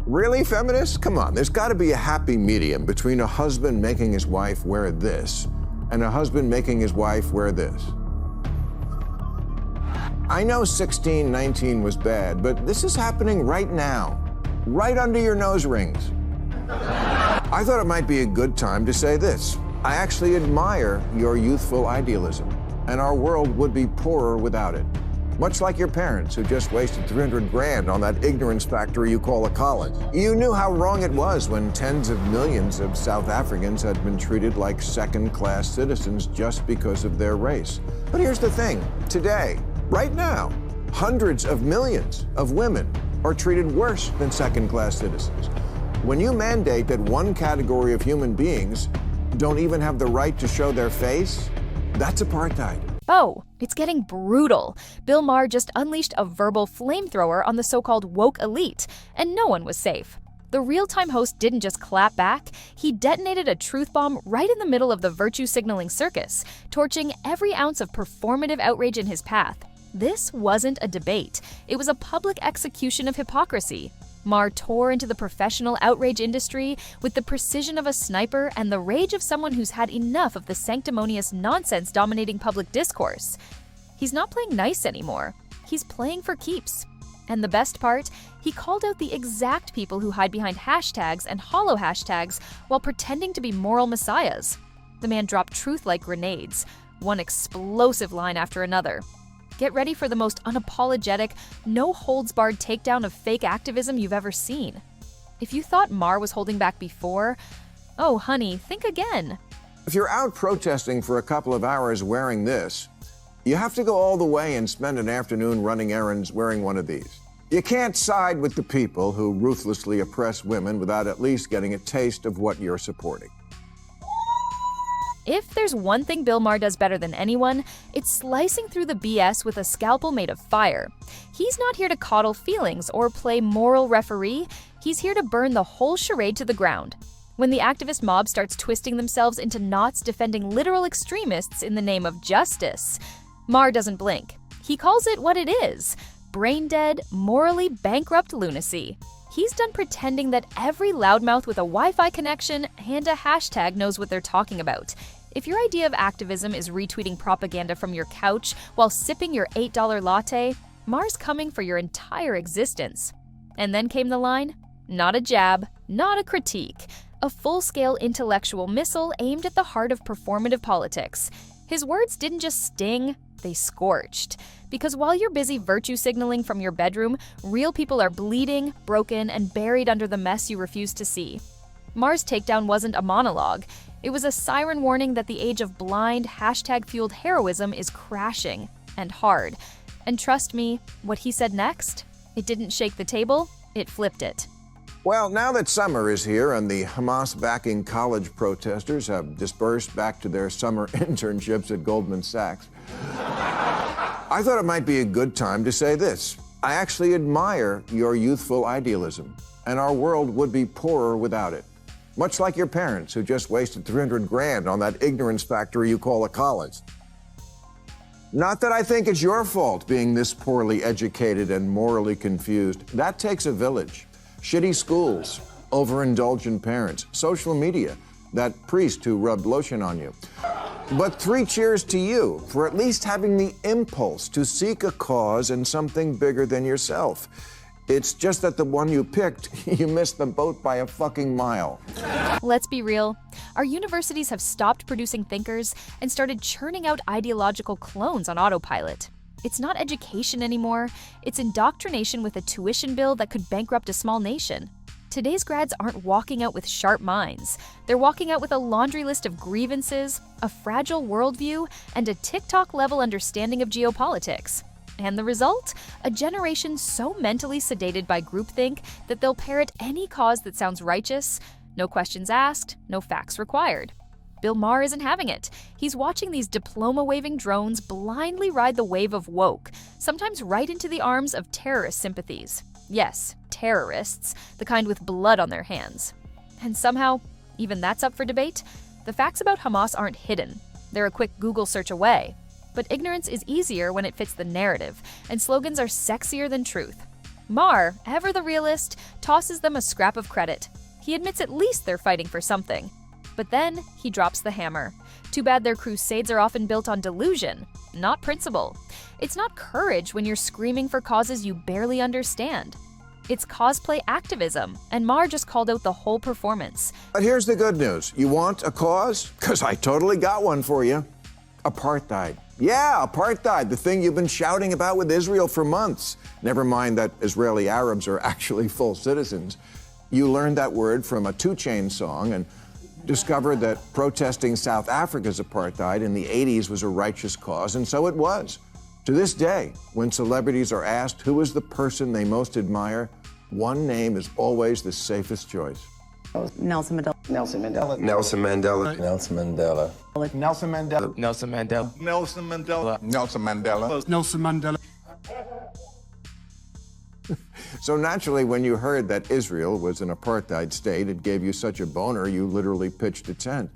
Really, feminists? Come on, there's got to be a happy medium between a husband making his wife wear this and a husband making his wife wear this. I know 1619 was bad, but this is happening right now, right under your nose rings. I thought it might be a good time to say this. I actually admire your youthful idealism, and our world would be poorer without it. Much like your parents who just wasted 300 grand on that ignorance factory you call a college. You knew how wrong it was when tens of millions of South Africans had been treated like second-class citizens just because of their race. But here's the thing, today, right now, hundreds of millions of women are treated worse than second-class citizens. When you mandate that one category of human beings don't even have the right to show their face, that's apartheid. Oh, it's getting brutal. Bill Maher just unleashed a verbal flamethrower on the so-called woke elite, and no one was safe. The real-time host didn't just clap back, he detonated a truth bomb right in the middle of the virtue-signaling circus, torching every ounce of performative outrage in his path. This wasn't a debate. It was a public execution of hypocrisy. Maher tore into the professional outrage industry with the precision of a sniper and the rage of someone who's had enough of the sanctimonious nonsense dominating public discourse. He's not playing nice anymore. He's playing for keeps. And the best part, he called out the exact people who hide behind hashtags and hollow hashtags while pretending to be moral messiahs. The man dropped truth like grenades, one explosive line after another. Get ready for the most unapologetic, no-holds-barred takedown of fake activism you've ever seen. If you thought Maher was holding back before, oh honey, think again. If you're out protesting for a couple of hours wearing this, you have to go all the way and spend an afternoon running errands wearing one of these. You can't side with the people who ruthlessly oppress women without at least getting a taste of what you're supporting. If there's one thing Bill Maher does better than anyone, it's slicing through the BS with a scalpel made of fire. He's not here to coddle feelings or play moral referee, he's here to burn the whole charade to the ground. When the activist mob starts twisting themselves into knots defending literal extremists in the name of justice, Maher doesn't blink. He calls it what it is: brain-dead, morally bankrupt lunacy. He's done pretending that every loudmouth with a Wi-Fi connection and a hashtag knows what they're talking about. If your idea of activism is retweeting propaganda from your couch while sipping your $8 latte, Maher's coming for your entire existence. And then came the line, not a jab, not a critique, a full-scale intellectual missile aimed at the heart of performative politics. His words didn't just sting, they scorched. Because while you're busy virtue signaling from your bedroom, real people are bleeding, broken, and buried under the mess you refuse to see. Maher's takedown wasn't a monologue. It was a siren warning that the age of blind, hashtag-fueled heroism is crashing, and hard. And trust me, what he said next? It didn't shake the table, it flipped it. Well, now that summer is here and the Hamas-backing college protesters have dispersed back to their summer internships at Goldman Sachs, I thought it might be a good time to say this. I actually admire your youthful idealism, and our world would be poorer without it. Much like your parents who just wasted 300 grand on that ignorance factory you call a college. Not that I think it's your fault being this poorly educated and morally confused. That takes a village. Shitty schools, overindulgent parents, social media, that priest who rubbed lotion on you. But 3 cheers to you for at least having the impulse to seek a cause and something bigger than yourself. It's just that the one you picked, you missed the boat by a fucking mile. Let's be real. Our universities have stopped producing thinkers and started churning out ideological clones on autopilot. It's not education anymore. It's indoctrination with a tuition bill that could bankrupt a small nation. Today's grads aren't walking out with sharp minds. They're walking out with a laundry list of grievances, a fragile worldview, and a TikTok-level understanding of geopolitics. And the result? A generation so mentally sedated by groupthink that they'll parrot any cause that sounds righteous, no questions asked, no facts required. Bill Maher isn't having it. He's watching these diploma-waving drones blindly ride the wave of woke, sometimes right into the arms of terrorist sympathies. Yes, terrorists, the kind with blood on their hands. And somehow, even that's up for debate, the facts about Hamas aren't hidden. They're a quick Google search away. But ignorance is easier when it fits the narrative, and slogans are sexier than truth. Maher, ever the realist, tosses them a scrap of credit. He admits at least they're fighting for something. But then he drops the hammer. Too bad their crusades are often built on delusion, not principle. It's not courage when you're screaming for causes you barely understand. It's cosplay activism, and Maher just called out the whole performance. But here's the good news. You want a cause? Because I totally got one for you. Apartheid. Yeah, apartheid, the thing you've been shouting about with Israel for months. Never mind that Israeli Arabs are actually full citizens. You learned that word from a 2 Chainz song and discovered that protesting South Africa's apartheid in the 80s was a righteous cause, and so it was. To this day, when celebrities are asked who is the person they most admire, one name is always the safest choice. Nelson Mandela. Nelson Mandela. Nelson Mandela. Nelson Mandela. Nelson Mandela. Nelson Mandela. Nelson Mandela. Nelson Mandela. Nelson Mandela. So naturally, when you heard that Israel was an apartheid state, it gave you such a boner you literally pitched a tent.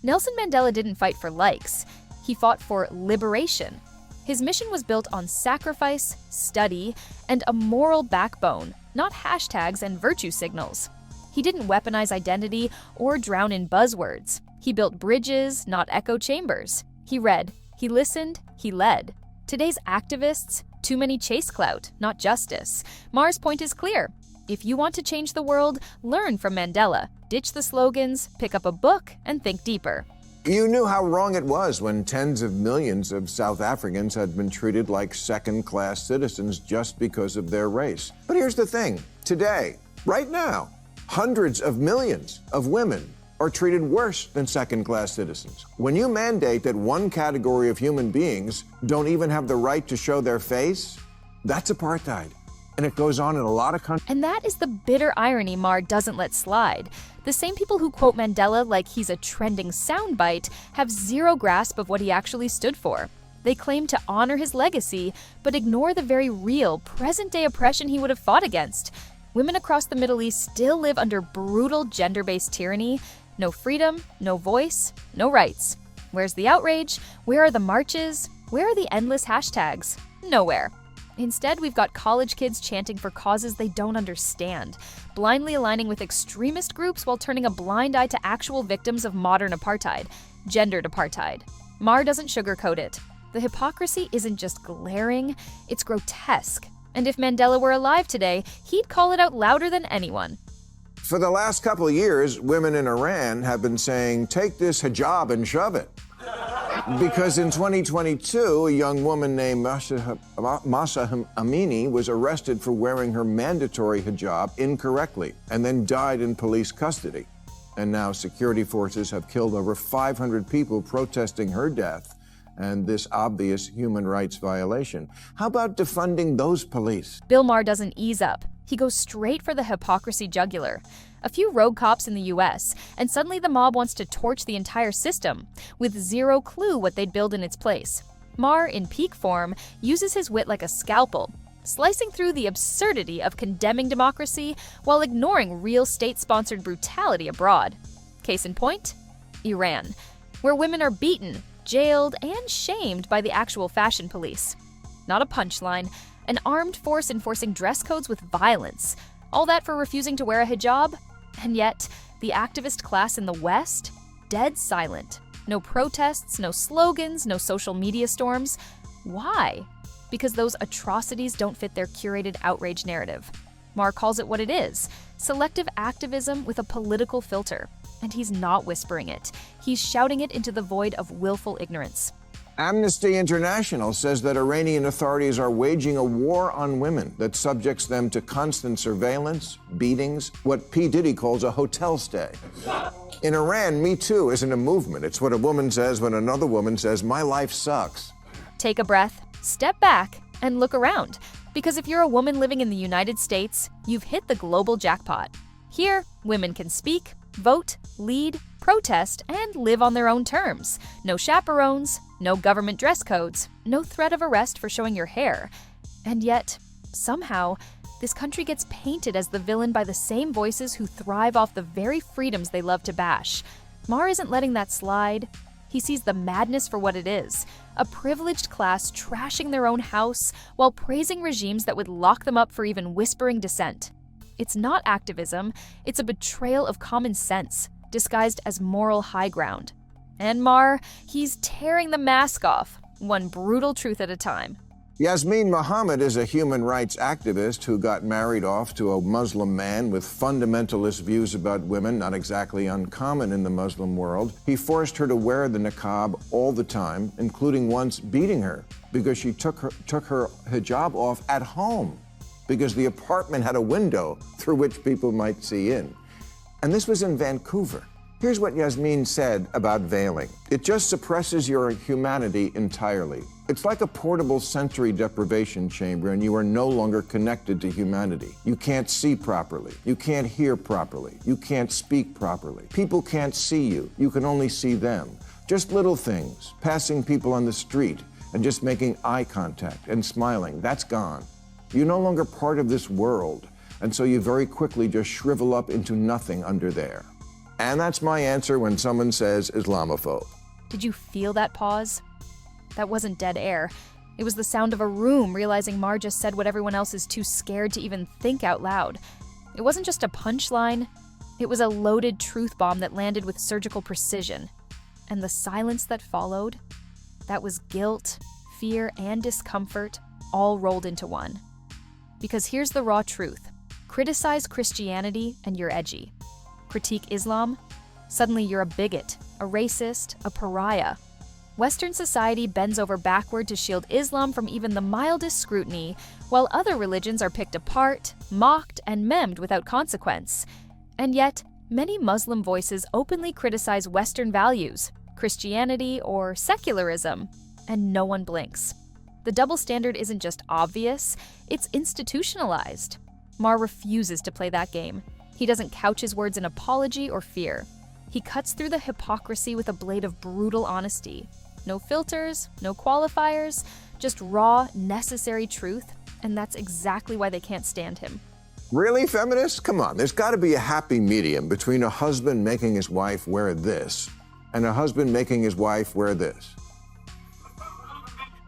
Nelson Mandela didn't fight for likes. He fought for liberation. His mission was built on sacrifice, study, and a moral backbone, not hashtags and virtue signals. He didn't weaponize identity or drown in buzzwords. He built bridges, not echo chambers. He read, he listened, he led. Today's activists, too many chase clout, not justice. Maher's point is clear. If you want to change the world, learn from Mandela. Ditch the slogans, pick up a book, and think deeper. You knew how wrong it was when tens of millions of South Africans had been treated like second-class citizens just because of their race. But here's the thing. Today, right now, hundreds of millions of women are treated worse than second-class citizens. When you mandate that one category of human beings don't even have the right to show their face, that's apartheid. And it goes on in a lot of countries. And that is the bitter irony Maher doesn't let slide. The same people who quote Mandela like he's a trending soundbite have zero grasp of what he actually stood for. They claim to honor his legacy, but ignore the very real, present-day oppression he would have fought against. Women across the Middle East still live under brutal gender-based tyranny. No freedom, no voice, no rights. Where's the outrage? Where are the marches? Where are the endless hashtags? Nowhere. Instead, we've got college kids chanting for causes they don't understand, blindly aligning with extremist groups while turning a blind eye to actual victims of modern apartheid, gendered apartheid. Maher doesn't sugarcoat it. The hypocrisy isn't just glaring, it's grotesque. And if Mandela were alive today, he'd call it out louder than anyone. For the last couple of years, women in Iran have been saying, take this hijab and shove it. Because in 2022, a young woman named Mahsa Amini was arrested for wearing her mandatory hijab incorrectly and then died in police custody. And now security forces have killed over 500 people protesting her death and this obvious human rights violation. How about defunding those police? Bill Maher doesn't ease up. He goes straight for the hypocrisy jugular. A few rogue cops in the US, and suddenly the mob wants to torch the entire system, with zero clue what they'd build in its place. Maher, in peak form, uses his wit like a scalpel, slicing through the absurdity of condemning democracy while ignoring real state-sponsored brutality abroad. Case in point, Iran, where women are beaten, jailed, and shamed by the actual fashion police. Not a punchline, an armed force enforcing dress codes with violence. All that for refusing to wear a hijab? And yet, the activist class in the West? Dead silent. No protests, no slogans, no social media storms. Why? Because those atrocities don't fit their curated outrage narrative. Maher calls it what it is, selective activism with a political filter. And he's not whispering it. He's shouting it into the void of willful ignorance. Amnesty International says that Iranian authorities are waging a war on women that subjects them to constant surveillance, beatings, what P. Diddy calls a hotel stay. In Iran, Me Too isn't a movement. It's what a woman says when another woman says, my life sucks. Take a breath, step back, and look around. Because if you're a woman living in the United States, you've hit the global jackpot. Here, women can speak, vote, lead, protest, and live on their own terms. No chaperones, no government dress codes, no threat of arrest for showing your hair. And yet, somehow, this country gets painted as the villain by the same voices who thrive off the very freedoms they love to bash. Maher isn't letting that slide. He sees the madness for what it is, a privileged class trashing their own house while praising regimes that would lock them up for even whispering dissent. It's not activism, it's a betrayal of common sense, disguised as moral high ground. And Maher, he's tearing the mask off, one brutal truth at a time. Yasmin Mohammed is a human rights activist who got married off to a Muslim man with fundamentalist views about women, not exactly uncommon in the Muslim world. He forced her to wear the niqab all the time, including once beating her because she took her hijab off at home because the apartment had a window through which people might see in. And this was in Vancouver. Here's what Yasmin said about veiling. It just suppresses your humanity entirely. It's like a portable sensory deprivation chamber, and you are no longer connected to humanity. You can't see properly. You can't hear properly. You can't speak properly. People can't see you. You can only see them. Just little things, passing people on the street and just making eye contact and smiling, that's gone. You're no longer part of this world, and so you very quickly just shrivel up into nothing under there. And that's my answer when someone says Islamophobe. Did you feel that pause? That wasn't dead air. It was the sound of a room realizing Maher just said what everyone else is too scared to even think out loud. It wasn't just a punchline. It was a loaded truth bomb that landed with surgical precision. And the silence that followed, that was guilt, fear, and discomfort all rolled into one. Because here's the raw truth. Criticize Christianity and you're edgy. Critique Islam, suddenly you're a bigot, a racist, a pariah. Western society bends over backward to shield Islam from even the mildest scrutiny, while other religions are picked apart, mocked, and memed without consequence. And yet, many Muslim voices openly criticize Western values, Christianity, or secularism, and no one blinks. The double standard isn't just obvious, it's institutionalized. Maher refuses to play that game. He doesn't couch his words in apology or fear. He cuts through the hypocrisy with a blade of brutal honesty. No filters, no qualifiers, just raw, necessary truth, and that's exactly why they can't stand him. Really, feminists? Come on, there's got to be a happy medium between a husband making his wife wear this and a husband making his wife wear this.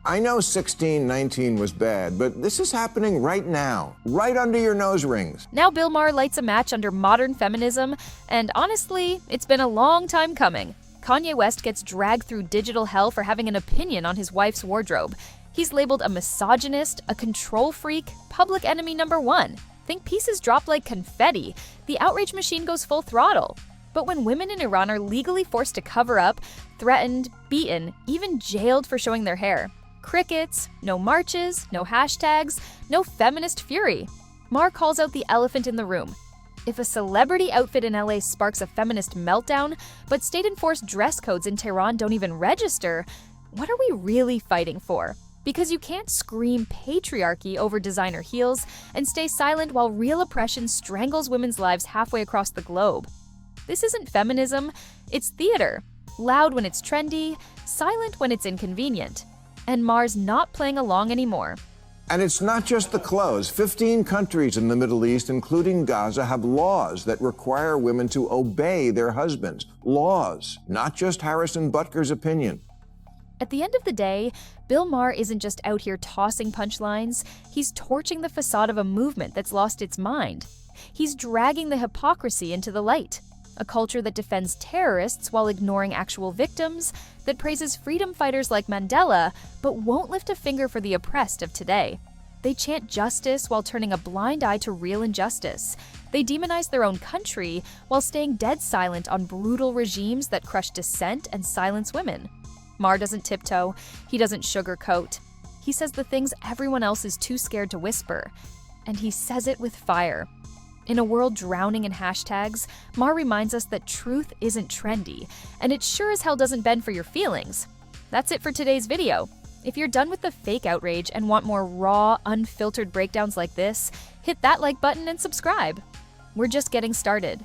I know 1619 was bad, but this is happening right now, right under your nose rings. Now Bill Maher lights a match under modern feminism, and honestly, it's been a long time coming. Kanye West gets dragged through digital hell for having an opinion on his wife's wardrobe. He's labeled a misogynist, a control freak, public enemy number one. Think pieces drop like confetti. The outrage machine goes full throttle. But when women in Iran are legally forced to cover up, threatened, beaten, even jailed for showing their hair, crickets, no marches, no hashtags, no feminist fury. Maher calls out the elephant in the room. If a celebrity outfit in LA sparks a feminist meltdown, but state-enforced dress codes in Tehran don't even register, what are we really fighting for? Because you can't scream patriarchy over designer heels and stay silent while real oppression strangles women's lives halfway across the globe. This isn't feminism, it's theater. Loud when it's trendy, silent when it's inconvenient. And Maher's not playing along anymore. And it's not just the clothes. 15 countries in the Middle East, including Gaza, have laws that require women to obey their husbands. Laws, not just Harrison Butker's opinion. At the end of the day, Bill Maher isn't just out here tossing punchlines, he's torching the facade of a movement that's lost its mind. He's dragging the hypocrisy into the light. A culture that defends terrorists while ignoring actual victims, that praises freedom fighters like Mandela, but won't lift a finger for the oppressed of today. They chant justice while turning a blind eye to real injustice. They demonize their own country while staying dead silent on brutal regimes that crush dissent and silence women. Maher doesn't tiptoe, he doesn't sugarcoat. He says the things everyone else is too scared to whisper, and he says it with fire. In a world drowning in hashtags, Maher reminds us that truth isn't trendy, and it sure as hell doesn't bend for your feelings. That's it for today's video. If you're done with the fake outrage and want more raw, unfiltered breakdowns like this, hit that like button and subscribe. We're just getting started.